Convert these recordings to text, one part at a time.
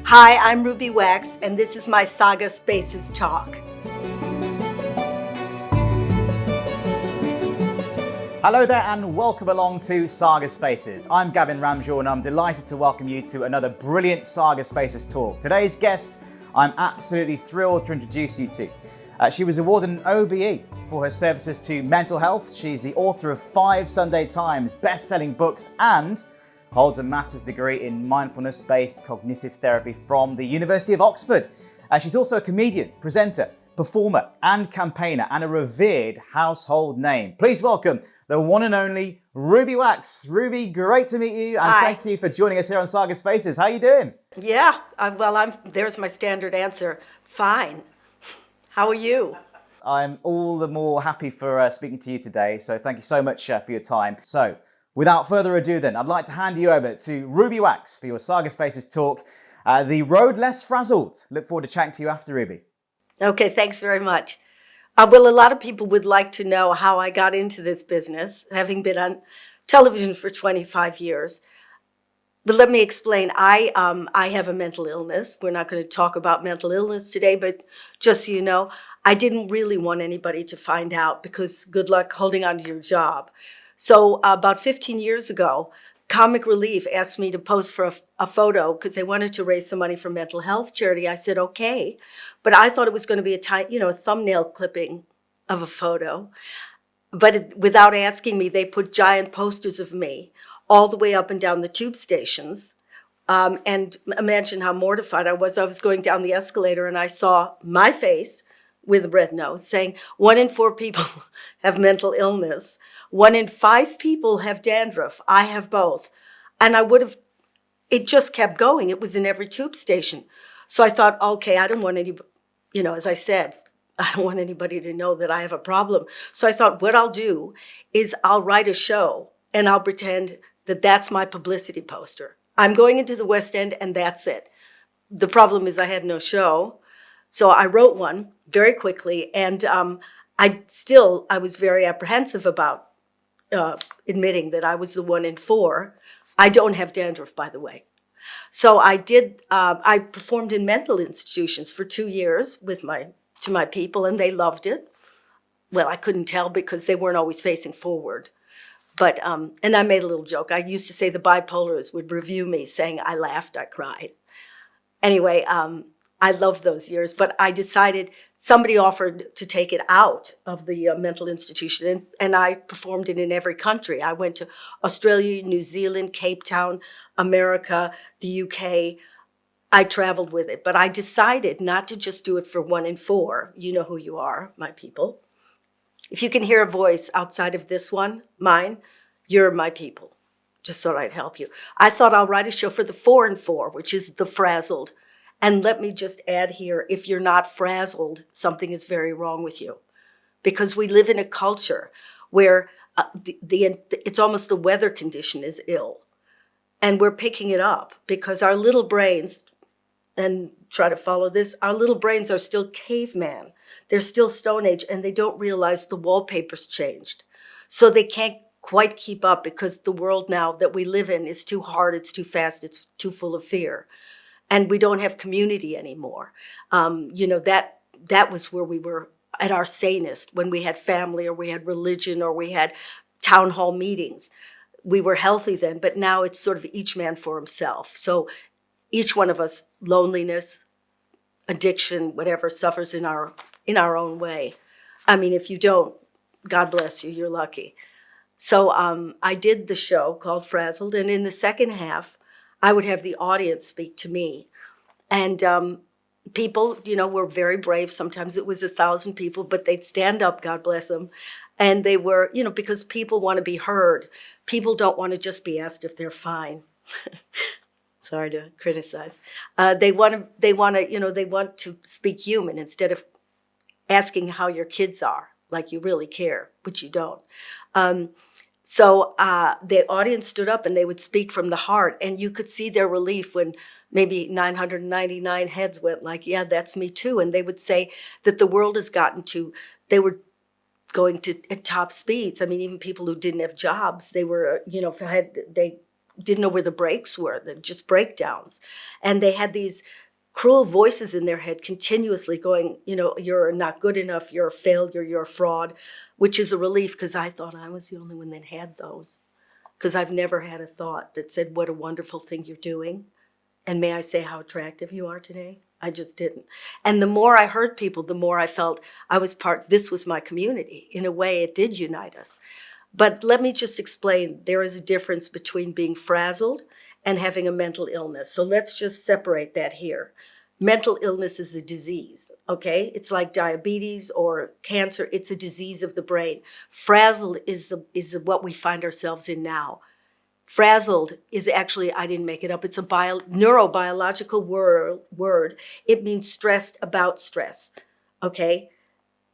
Hi, I'm Ruby Wax, and this is my Saga Spaces talk. Hello there and welcome along to Saga Spaces. I'm Gavin Ramshaw and I'm delighted to welcome you to another brilliant Saga Spaces talk. Today's guest, I'm absolutely thrilled to introduce you to. She was awarded an OBE for her services to mental health. She's the author of 5 Sunday Times best-selling books and holds a master's degree in mindfulness-based cognitive therapy from the University of Oxford. She's also a comedian, presenter, performer and campaigner and a revered household name. Please welcome the one and only Ruby Wax. Ruby, great to meet you and Hi. Thank you for joining us here on Saga Spaces. How are you doing? Yeah, there's my standard answer. Fine. How are you? I'm all the more happy for speaking to you today, so thank you so much for your time. So, without further ado then, I'd like to hand you over to Ruby Wax for your Saga Spaces talk, The Road Less Frazzled. Look forward to chatting to you after, Ruby. Okay, thanks very much. Well, a lot of people would like to know how I got into this business, having been on television for 25 years. But let me explain. I have a mental illness. We're not going to talk about mental illness today, but just so you know, I didn't really want anybody to find out because good luck holding on to your job. So about 15 years ago, Comic Relief asked me to pose for a photo because they wanted to raise some money for mental health charity. I said, okay. But I thought it was going to be a thumbnail clipping of a photo. But without asking me, they put giant posters of me all the way up and down the tube stations. And imagine how mortified I was. I was going down the escalator and I saw my face with a red nose saying 1 in 4 people have mental illness. 1 in 5 people have dandruff. I have both. And it just kept going. It was in every tube station. So I thought, okay, I don't want as I said, I don't want anybody to know that I have a problem. So I thought what I'll do is I'll write a show and I'll pretend that that's my publicity poster. I'm going into the West End and that's it. The problem is I had no show. So I wrote one very quickly and I was very apprehensive about admitting that I was the 1 in 4. I don't have dandruff, by the way. So I performed in mental institutions for 2 years to my people and they loved it. Well, I couldn't tell because they weren't always facing forward. But, and I made a little joke. I used to say the bipolars would review me saying I laughed, I cried. Anyway, I loved those years, but I decided somebody offered to take it out of the mental institution and I performed it in every country. I went to Australia, New Zealand, Cape Town, America, the UK. I traveled with it, but I decided not to just do it for 1 in 4. You know who you are, my people. If you can hear a voice outside of this one, mine, you're my people. Just thought I'd help you. I thought I'll write a show for the 4 in 4, which is the Frazzled. And let me just add here, if you're not frazzled, something is very wrong with you. Because we live in a culture where it's almost the weather condition is ill. And we're picking it up because our little brains, and try to follow this, our little brains are still caveman. They're still Stone Age and they don't realize the wallpaper's changed. So they can't quite keep up because the world now that we live in is too hard, it's too fast, it's too full of fear. And we don't have community anymore. That was where we were at our sanest, when we had family or we had religion or we had town hall meetings. We were healthy then, but now it's sort of each man for himself. So each one of us, loneliness, addiction, whatever, suffers in our own way. I mean, if you don't, God bless you, you're lucky. So I did the show called Frazzled, and in the second half, I would have the audience speak to me. And people, were very brave. Sometimes it was 1,000 people, but they'd stand up, God bless them. And they were, because people want to be heard. People don't want to just be asked if they're fine. Sorry to criticize. They want to speak human instead of asking how your kids are, like you really care, which you don't. So the audience stood up and they would speak from the heart, and you could see their relief when maybe 999 heads went like, yeah, that's me too. And they would say that the world has gotten to, they were going to at top speeds. I mean, even people who didn't have jobs, they were, they didn't know where the brakes were, they're just breakdowns. And they had these cruel voices in their head continuously going, you're not good enough, you're a failure, you're a fraud, which is a relief because I thought I was the only one that had those. Because I've never had a thought that said, what a wonderful thing you're doing. And may I say how attractive you are today? I just didn't. And the more I heard people, the more I felt this was my community. In a way, it did unite us. But let me just explain, there is a difference between being frazzled and having a mental illness. So let's just separate that here. Mental illness is a disease, okay? It's like diabetes or cancer. It's a disease of the brain. Frazzled is what we find ourselves in now. Frazzled is actually, I didn't make it up, it's a neurobiological word. It means stressed about stress, okay?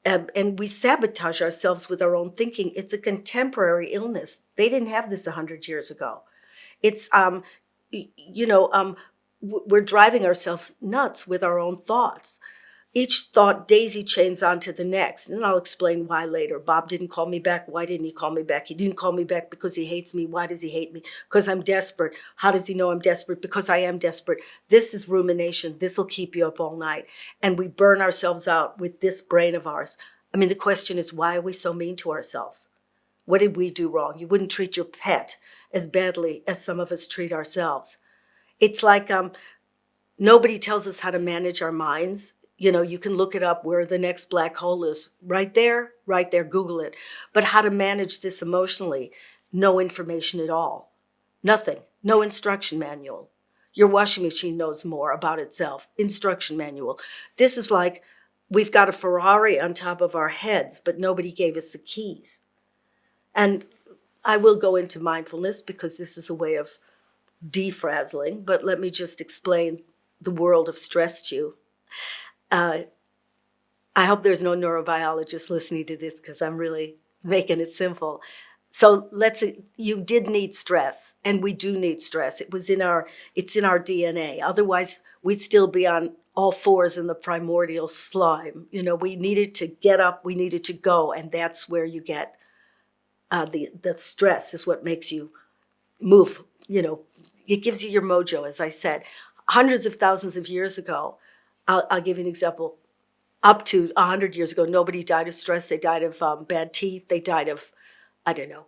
And we sabotage ourselves with our own thinking. It's a contemporary illness. They didn't have this 100 years ago. It's, we're driving ourselves nuts with our own thoughts. Each thought daisy chains onto the next, and I'll explain why later. Bob didn't call me back. Why didn't he call me back? He didn't call me back because he hates me. Why does he hate me? Because I'm desperate. How does he know I'm desperate? Because I am desperate. This is rumination. This will keep you up all night. And we burn ourselves out with this brain of ours. I mean, the question is, why are we so mean to ourselves? What did we do wrong? You wouldn't treat your pet as badly as some of us treat ourselves. It's like nobody tells us how to manage our minds. You can look it up where the next black hole is. Right there, Google it. But how to manage this emotionally, no information at all. Nothing, no instruction manual. Your washing machine knows more about itself. Instruction manual. This is like we've got a Ferrari on top of our heads, but nobody gave us the keys. And I will go into mindfulness because this is a way of defrazzling, but let me just explain the world of stress to you. I hope there's no neurobiologist listening to this because I'm really making it simple. So you did need stress, and we do need stress. It's in our DNA. Otherwise, we'd still be on all fours in the primordial slime. We needed to get up, we needed to go, and that's where you get the stress is what makes you move. It gives you your mojo, as I said. Hundreds of thousands of years ago, I'll give you an example. Up to 100 years ago, nobody died of stress. They died of bad teeth. They died of, I don't know,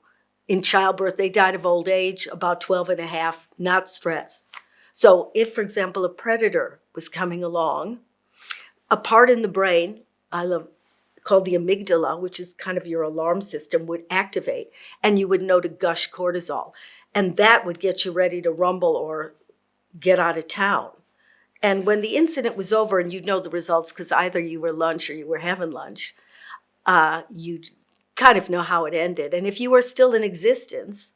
in childbirth. They died of old age, about 12 and a half, not stress. So if, for example, a predator was coming along, a part in the brain, called the amygdala, which is kind of your alarm system, would activate, and you would know to gush cortisol. And that would get you ready to rumble or get out of town. And when the incident was over, and you'd know the results because either you were lunch or you were having lunch, you'd kind of know how it ended. And if you were still in existence,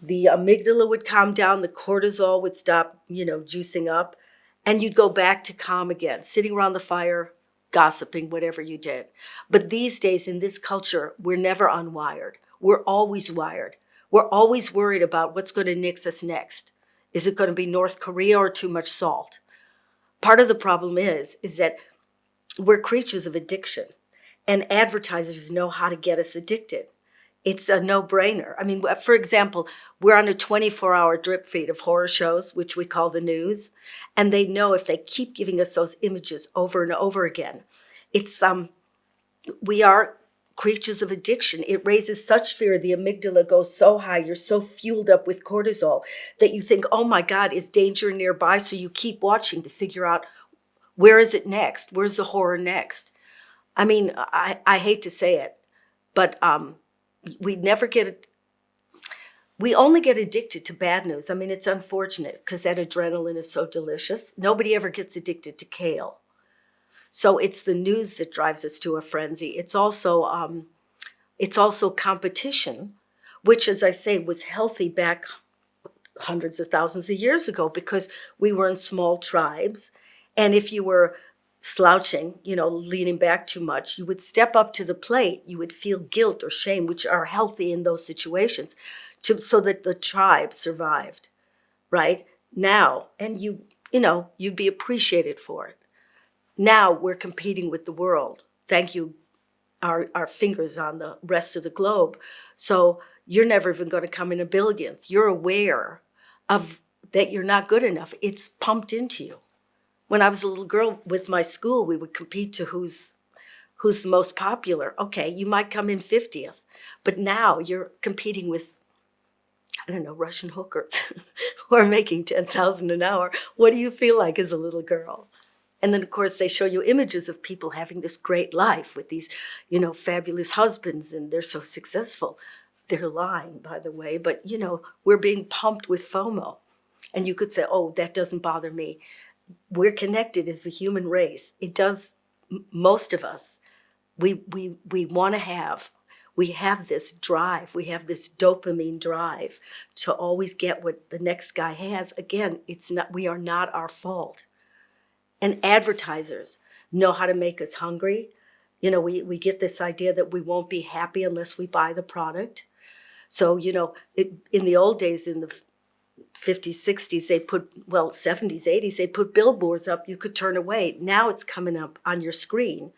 the amygdala would calm down, the cortisol would stop, juicing up, and you'd go back to calm again, sitting around the fire, gossiping, whatever you did. But these days in this culture, we're never unwired. We're always wired. We're always worried about what's going to nix us next. Is it going to be North Korea or too much salt? Part of the problem is that we're creatures of addiction, and advertisers know how to get us addicted. It's a no-brainer. I mean, for example, we're on a 24-hour drip feed of horror shows, which we call the news, and they know if they keep giving us those images over and over again, we are creatures of addiction. It raises such fear. The amygdala goes so high. You're so fueled up with cortisol that you think, oh my God, is danger nearby? So you keep watching to figure out where is it next? Where's the horror next? I mean, I hate to say it, but we only get addicted to bad news. I mean, it's unfortunate because that adrenaline is so delicious. Nobody ever gets addicted to kale. So it's the news that drives us to a frenzy. It's also competition, which, as I say, was healthy back hundreds of thousands of years ago because we were in small tribes. And if you were slouching, leaning back too much, you would step up to the plate. You would feel guilt or shame, which are healthy in those situations, so that the tribe survived, right? Now, and you'd be appreciated for it. Now we're competing with the world. Thank you, our fingers on the rest of the globe. So you're never even going to come in a billionth. You're aware of that you're not good enough. It's pumped into you. When I was a little girl with my school, we would compete to who's the most popular. Okay, you might come in 50th, but now you're competing with, I don't know, Russian hookers who are making 10,000 an hour. What do you feel like as a little girl? And then, of course, they show you images of people having this great life with these, fabulous husbands, and they're so successful. They're lying, by the way, but, we're being pumped with FOMO. And you could say, oh, that doesn't bother me. We're connected as a human race. It does, most of us, we want to have, we have this drive, we have this dopamine drive to always get what the next guy has. Again, we are not our fault. And advertisers know how to make us hungry. We get this idea that we won't be happy unless we buy the product. So, in the old days, in the 50s, 60s, 70s, 80s, they put billboards up you could turn away. Now it's coming up on your screen,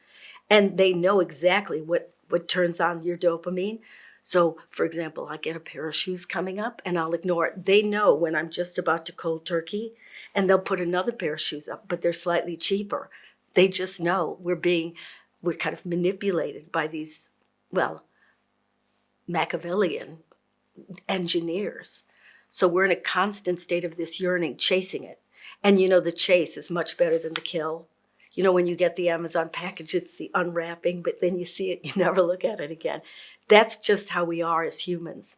and they know exactly what turns on your dopamine. So, for example, I get a pair of shoes coming up and I'll ignore it. They know when I'm just about to cold turkey, and they'll put another pair of shoes up, but they're slightly cheaper. They just know we're kind of manipulated by these, Machiavellian engineers. So we're in a constant state of this yearning, chasing it. And the chase is much better than the kill. When you get the Amazon package, it's the unwrapping, but then you see it, you never look at it again. That's just how we are as humans.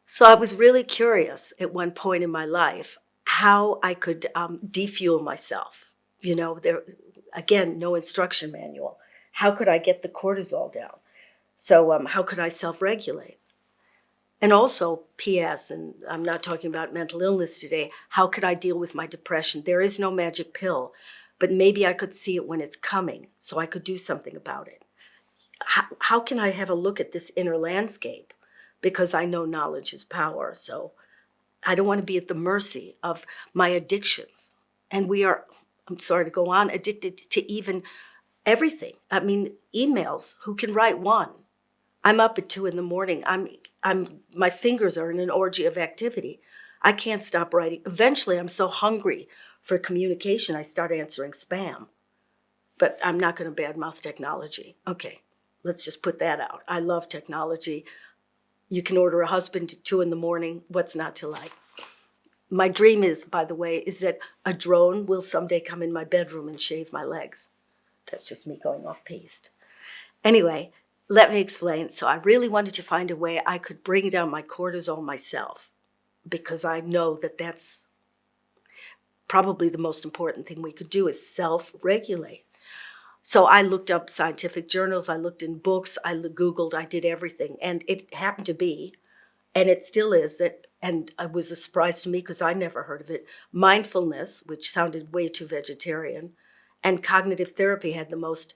So I was really curious at one point in my life how I could defuel myself. There, again, no instruction manual. How could I get the cortisol down? So how could I self-regulate? And also, P.S., and I'm not talking about mental illness today, how could I deal with my depression? There is no magic pill, but maybe I could see it when it's coming, so I could do something about it. How can I have a look at this inner landscape? Because I know knowledge is power, so I don't want to be at the mercy of my addictions. And we are, I'm sorry to go on, addicted to even everything. I mean, emails, who can write one? I'm up at 2 a.m. My fingers are in an orgy of activity. I can't stop writing. Eventually, I'm so hungry for communication, I start answering spam. But I'm not going to badmouth technology. Okay, let's just put that out. I love technology. You can order a husband at 2 a.m. What's not to like? My dream is, by the way, is that a drone will someday come in my bedroom and shave my legs. That's just me going off-piste. Anyway, let me explain. So I really wanted to find a way I could bring down my cortisol myself, because I know that that's probably the most important thing we could do is self-regulate. So I looked up scientific journals, I looked in books, I Googled, I did everything. And it happened to be, and it still is, that, and it was a surprise to me because I never heard of it, mindfulness, which sounded way too vegetarian, and cognitive therapy had the most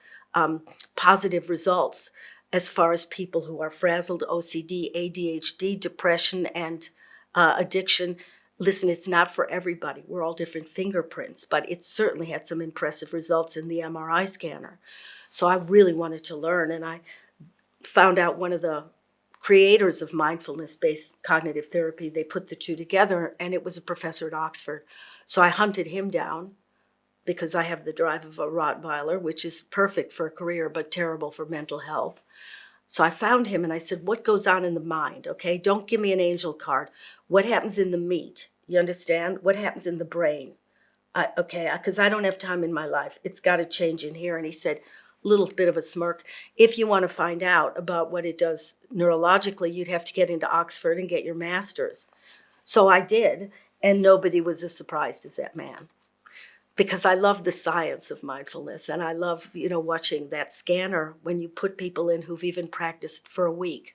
positive results as far as people who are frazzled, OCD, ADHD, depression, and addiction. Listen, it's not for everybody. We're all different fingerprints, but it certainly had some impressive results in the MRI scanner. So I really wanted to learn, and I found out one of the creators of mindfulness-based cognitive therapy. They put the two together, and it was a professor at Oxford. So I hunted him down because I have the drive of a Rottweiler, which is perfect for a career, but terrible for mental health. So I found him and I said, what goes on in the mind, okay? Don't give me an angel card. What happens in the meat? You understand? What happens in the brain? Because I don't have time in my life. It's got to change in here. And he said, little bit of a smirk, if you want to find out about what it does neurologically, you'd have to get into Oxford and get your master's. So I did, and nobody was as surprised as that man. Because I love the science of mindfulness, and I love, watching that scanner when you put people in who've even practiced for a week.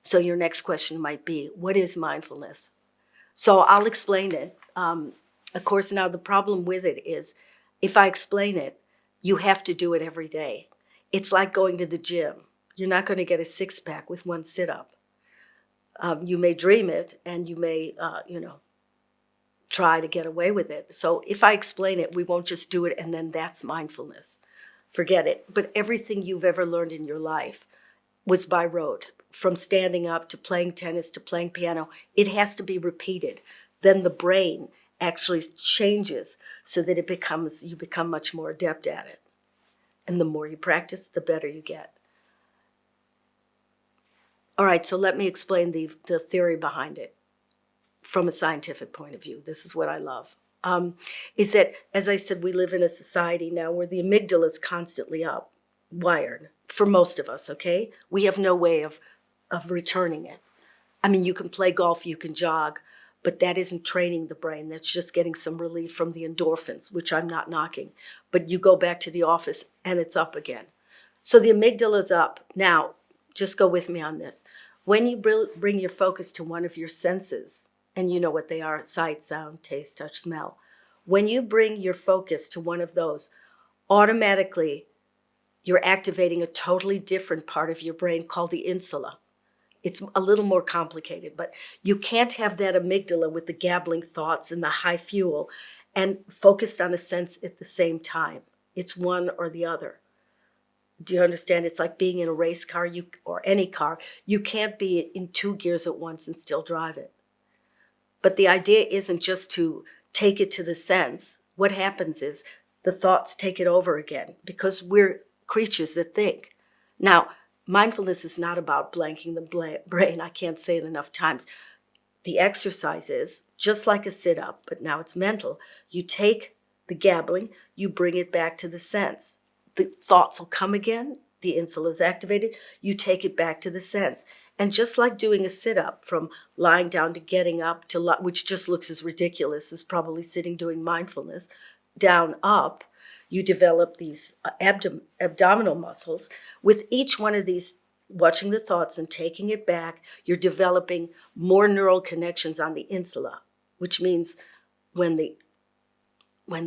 So your next question might be, what is mindfulness? So I'll explain it. Of course, now the problem with it is, if I explain it, you have to do it every day. It's like going to the gym. You're not going to get a six-pack with one sit-up. You may dream it, and you may, try to get away with it. So if I explain it, we won't just do it and then that's mindfulness. forget it. But everything you've ever learned in your life was by rote, from standing up to playing tennis to playing piano. It has to be repeated. Then the brain actually changes so that you become much more adept at it. And the more you practice, the better you get. All right, so let me explain the theory behind it from a scientific point of view. This is what I love. Is that, as I said, we live in a society now where the amygdala is constantly up, wired, for most of us, okay? We have no way of returning it. I mean, you can play golf, you can jog, but that isn't training the brain. That's just getting some relief from the endorphins, which I'm not knocking. But you go back to the office and it's up again. So the amygdala is up. Now, just go with me on this. When you bring your focus to one of your senses, and you know what they are, sight, sound, taste, touch, smell. When you bring your focus to one of those, automatically you're activating a totally different part of your brain called the insula. It's a little more complicated, but you can't have that amygdala with the gabbling thoughts and the high fuel and focused on a sense at the same time. It's one or the other. Do you understand? It's like being in a race car or any car. You can't be in 2 gears at once and still drive it. But the idea isn't just to take it to the sense. What happens is the thoughts take it over again because we're creatures that think. Now, mindfulness is not about blanking the brain. I can't say it enough times. The exercise is just like a sit-up, but now it's mental. You take the gabbling, you bring it back to the sense. The thoughts will come again. The insula is activated. You take it back to the sense. And just like doing a sit-up, from lying down to getting up to, which just looks as ridiculous as probably sitting doing mindfulness, down, up, you develop these abdominal muscles. With each one of these, watching the thoughts and taking it back, you're developing more neural connections on the insula, which means when the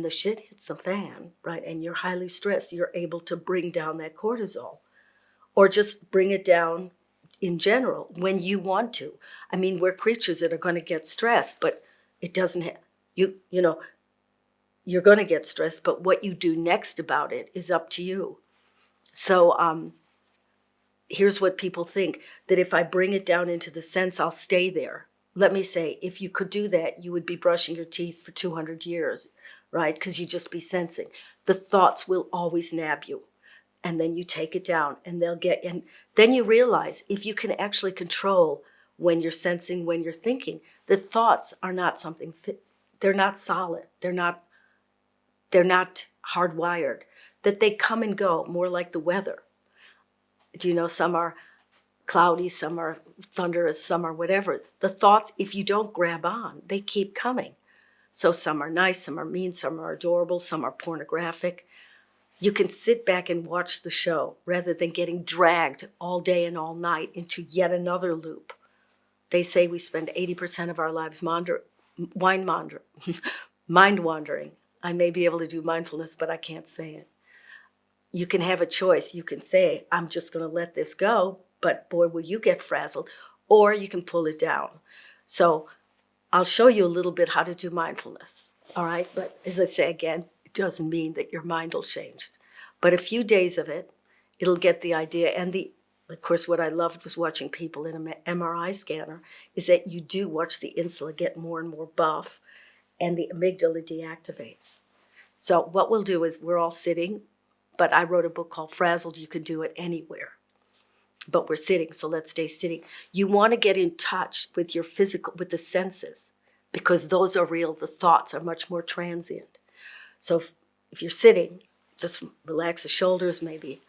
shit hits the fan, right, and you're highly stressed, you're able to bring down that cortisol or just bring it down in general when you want to. I mean, we're creatures that are going to get stressed, but it doesn't you know, you're going to get stressed, but what you do next about it is up to you. So here's what people think, that if I bring it down into the sense, I'll stay there. Let me say, if you could do that, you would be brushing your teeth for 200 years, right? Because you'd just be sensing. The thoughts will always nab you. And then you take it down and and then you realize if you can actually control when you're sensing, when you're thinking, the thoughts are not something, they're not solid. They're not hardwired, that they come and go more like the weather. Do you know, some are cloudy, some are thunderous, some are whatever. The thoughts, if you don't grab on, they keep coming. So some are nice, some are mean, some are adorable, some are pornographic. You can sit back and watch the show rather than getting dragged all day and all night into yet another loop. They say we spend 80% of our lives mind wandering. I may be able to do mindfulness, but I can't say it. You can have a choice. You can say, I'm just going to let this go, but boy, will you get frazzled, or you can pull it down. So I'll show you a little bit how to do mindfulness, all right? But as I say again, it doesn't mean that your mind will change. But a few days of it, it'll get the idea. And of course, what I loved was watching people in an MRI scanner, is that you do watch the insula get more and more buff, and the amygdala deactivates. So what we'll do is we're all sitting, but I wrote a book called Frazzled. You can do it anywhere. But we're sitting, so let's stay sitting. You want to get in touch with your physical, with the senses, because those are real. The thoughts are much more transient. So if you're sitting, just relax the shoulders, maybe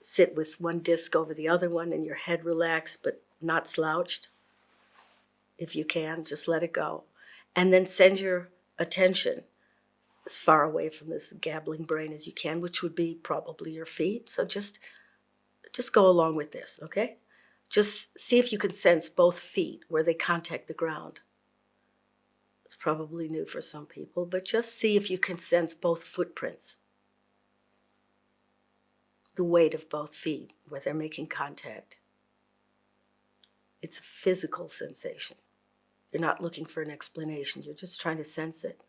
sit with one disc over the other one and your head relaxed, but not slouched. If you can, just let it go. And then send your attention as far away from this gabbling brain as you can, which would be probably your feet. So just go along with this, okay? Just see if you can sense both feet where they contact the ground. It's probably new for some people, but just see if you can sense both footprints. The weight of both feet where they're making contact. It's a physical sensation. You're not looking for an explanation. You're just trying to sense it.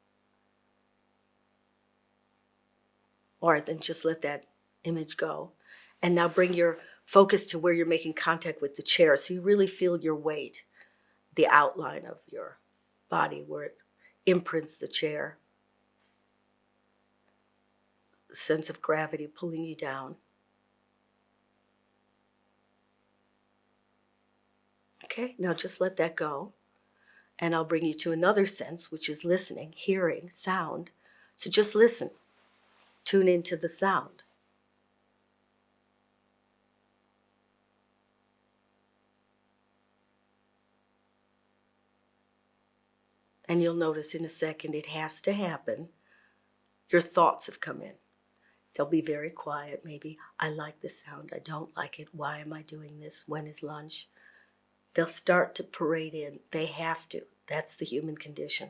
Or then just let that image go. And now bring your focus to where you're making contact with the chair, so you really feel your weight, the outline of your body where it imprints the chair. Sense of gravity pulling you down. Okay, now just let that go. And I'll bring you to another sense, which is listening, hearing, sound. So just listen. Tune into the sound. And you'll notice in a second it has to happen. Your thoughts have come in. They'll be very quiet, maybe. I like the sound, I don't like it. Why am I doing this? When is lunch? They'll start to parade in. They have to. That's the human condition.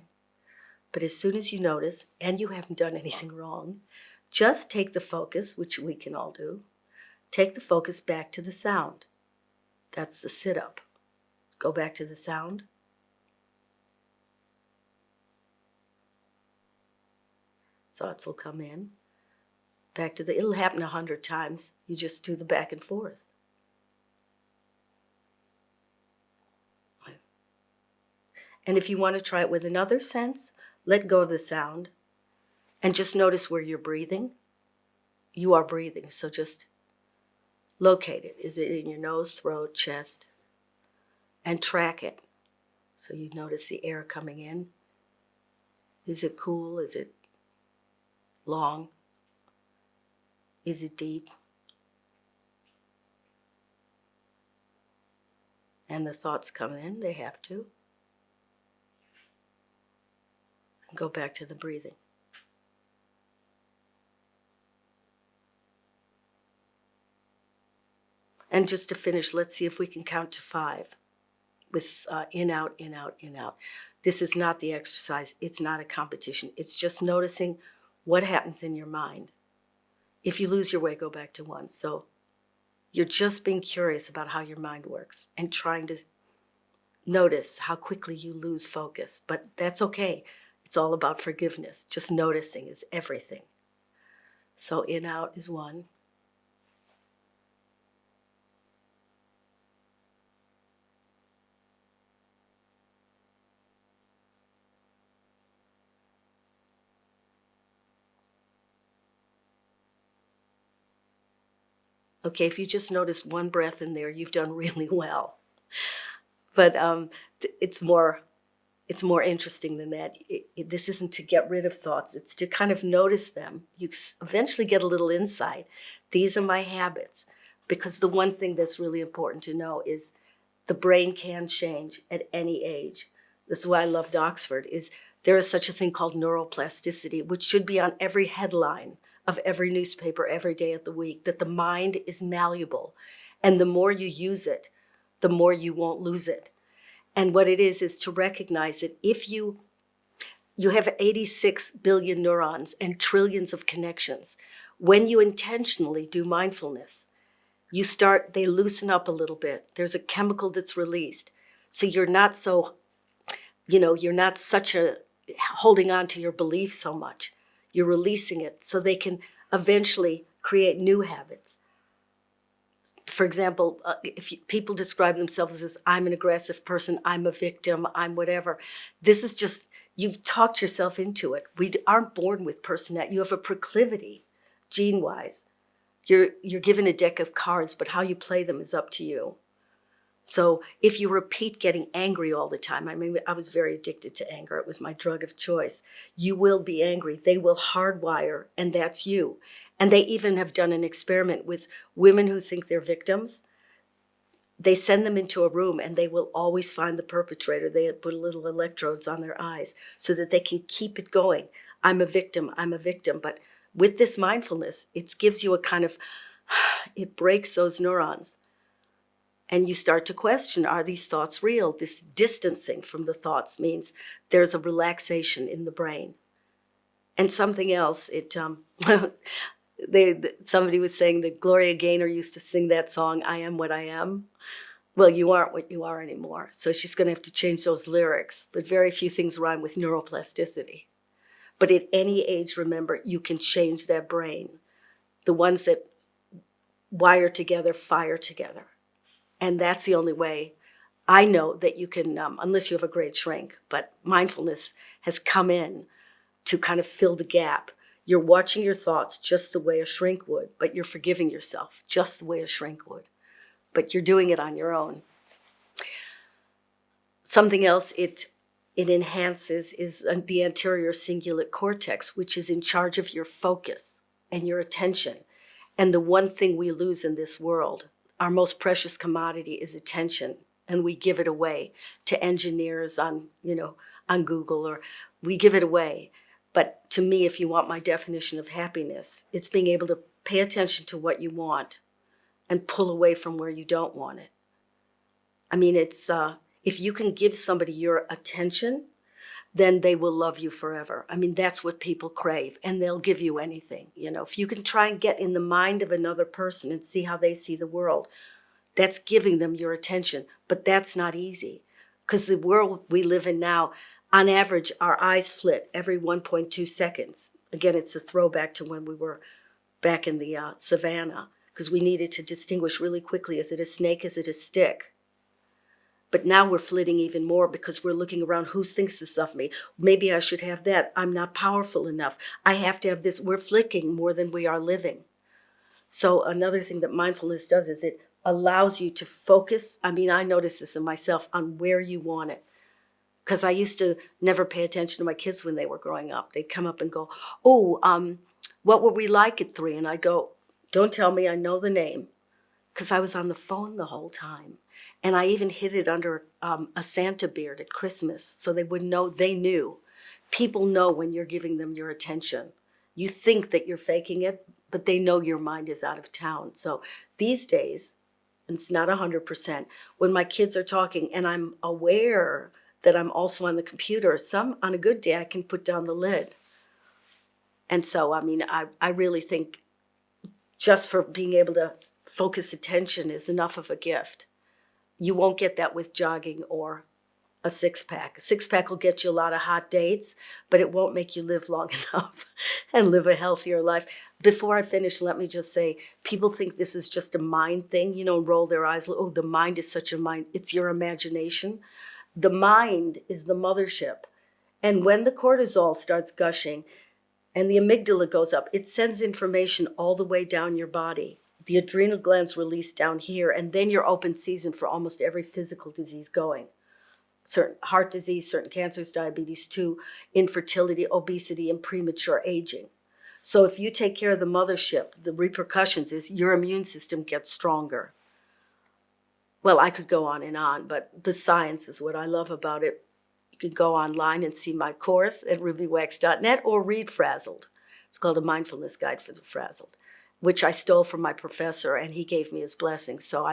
But as soon as you notice, and you haven't done anything wrong, just take the focus, which we can all do, take the focus back to the sound. That's the sit-up. Go back to the sound. Thoughts will come in. Back to it'll happen 100 times. You just do the back and forth. And if you want to try it with another sense, let go of the sound and just notice where you're breathing. You are breathing, so just locate it. Is it in your nose, throat, chest? And track it. So you notice the air coming in. Is it cool? Is it long? Is it deep? And the thoughts come in, they have to. And go back to the breathing. And just to finish, let's see if we can count to 5 with in, out, in, out, in, out. This is not the exercise. It's not a competition. It's just noticing what happens in your mind. If you lose your way, go back to 1. So you're just being curious about how your mind works and trying to notice how quickly you lose focus. But that's okay. It's all about forgiveness. Just noticing is everything. So in, out is 1. Okay, if you just notice 1 breath in there, you've done really well. But it's more interesting than that. This isn't to get rid of thoughts. It's to kind of notice them. You eventually get a little insight. These are my habits. Because the one thing that's really important to know is the brain can change at any age. This is why I loved Oxford, is there is such a thing called neuroplasticity, which should be on every headline of every newspaper every day of the week, that the mind is malleable. And the more you use it, the more you won't lose it. And what it is to recognize that if you have 86 billion neurons and trillions of connections, when you intentionally do mindfulness, they loosen up a little bit. There's a chemical that's released. So you're not so, you're not holding on to your beliefs so much. You're releasing it so they can eventually create new habits. For example, if people describe themselves as, I'm an aggressive person, I'm a victim, I'm whatever, this is just, you've talked yourself into it. We aren't born with personality. You have a proclivity, gene-wise. You're given a deck of cards, but how you play them is up to you. So if you repeat getting angry all the time, I was very addicted to anger. It was my drug of choice. You will be angry. They will hardwire, and that's you. And they even have done an experiment with women who think they're victims. They send them into a room, and they will always find the perpetrator. They put little electrodes on their eyes so that they can keep it going. I'm a victim. But with this mindfulness, it gives you a kind of, it breaks those neurons. And you start to question, are these thoughts real? This distancing from the thoughts means there's a relaxation in the brain. And something else, somebody was saying that Gloria Gaynor used to sing that song, I Am What I Am. Well, you aren't what you are anymore. So she's going to have to change those lyrics. But very few things rhyme with neuroplasticity. But at any age, remember, you can change that brain. The ones that wire together, fire together. And that's the only way I know that you can, unless you have a great shrink, but mindfulness has come in to kind of fill the gap. You're watching your thoughts just the way a shrink would, but you're forgiving yourself just the way a shrink would. But you're doing it on your own. Something else it enhances is the anterior cingulate cortex, which is in charge of your focus and your attention. And the one thing we lose in this world, our most precious commodity, is attention. And we give it away to engineers on Google, or we give it away. But to me, if you want my definition of happiness, it's being able to pay attention to what you want and pull away from where you don't want it. I mean, it's if you can give somebody your attention, then they will love you forever. I mean, that's what people crave, and they'll give you anything. If you can try and get in the mind of another person and see how they see the world, that's giving them your attention. But that's not easy, because the world we live in now, on average, our eyes flit every 1.2 seconds. Again, it's a throwback to when we were back in the savannah, because we needed to distinguish really quickly, is it a snake, is it a stick? But now we're flitting even more because we're looking around, who thinks this of me? Maybe I should have that. I'm not powerful enough. I have to have this. We're flicking more than we are living. So another thing that mindfulness does is it allows you to focus. I mean, I notice this in myself, on where you want it. Because I used to never pay attention to my kids when they were growing up. They'd come up and go, what were we like at 3? And I'd go, don't tell me, I know the name. Because I was on the phone the whole time. And I even hid it under a Santa beard at Christmas so they would know. They knew. People know when you're giving them your attention. You think that you're faking it, but they know your mind is out of town. So these days, and it's not 100%, when my kids are talking and I'm aware that I'm also on the computer, on a good day, I can put down the lid. And so, I mean, I really think just for being able to focus attention is enough of a gift. You won't get that with jogging or a six-pack. A six-pack will get you a lot of hot dates, but it won't make you live long enough and live a healthier life. Before I finish, let me just say, people think this is just a mind thing, roll their eyes. Oh, the mind is such a mind. It's your imagination. The mind is the mothership. And when the cortisol starts gushing and the amygdala goes up, it sends information all the way down your body. The adrenal glands release down here, and then you're open season for almost every physical disease going. Certain heart disease, certain cancers, diabetes 2, infertility, obesity, and premature aging. So if you take care of the mothership, the repercussions is your immune system gets stronger. Well, I could go on, but the science is what I love about it. You can go online and see my course at rubywax.net or read Frazzled. It's called A Mindfulness Guide for the Frazzled, which I stole from my professor, and he gave me his blessing. So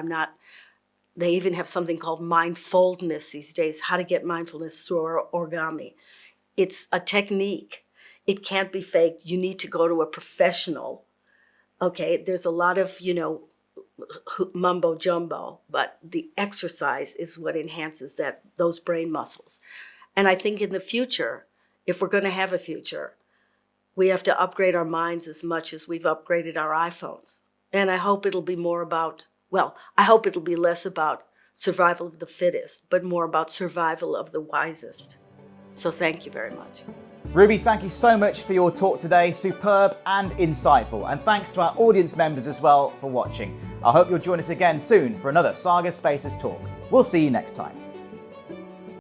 they even have something called mindfulness these days, how to get mindfulness through origami. It's a technique. It can't be faked. You need to go to a professional. Okay, there's a lot of, mumbo jumbo, but the exercise is what enhances those brain muscles. And I think in the future, if we're going to have a future, we have to upgrade our minds as much as we've upgraded our iPhones. And I hope it'll be less about survival of the fittest, but more about survival of the wisest. So thank you very much. Ruby, thank you so much for your talk today. Superb and insightful. And thanks to our audience members as well for watching. I hope you'll join us again soon for another Saga Spaces talk. We'll see you next time.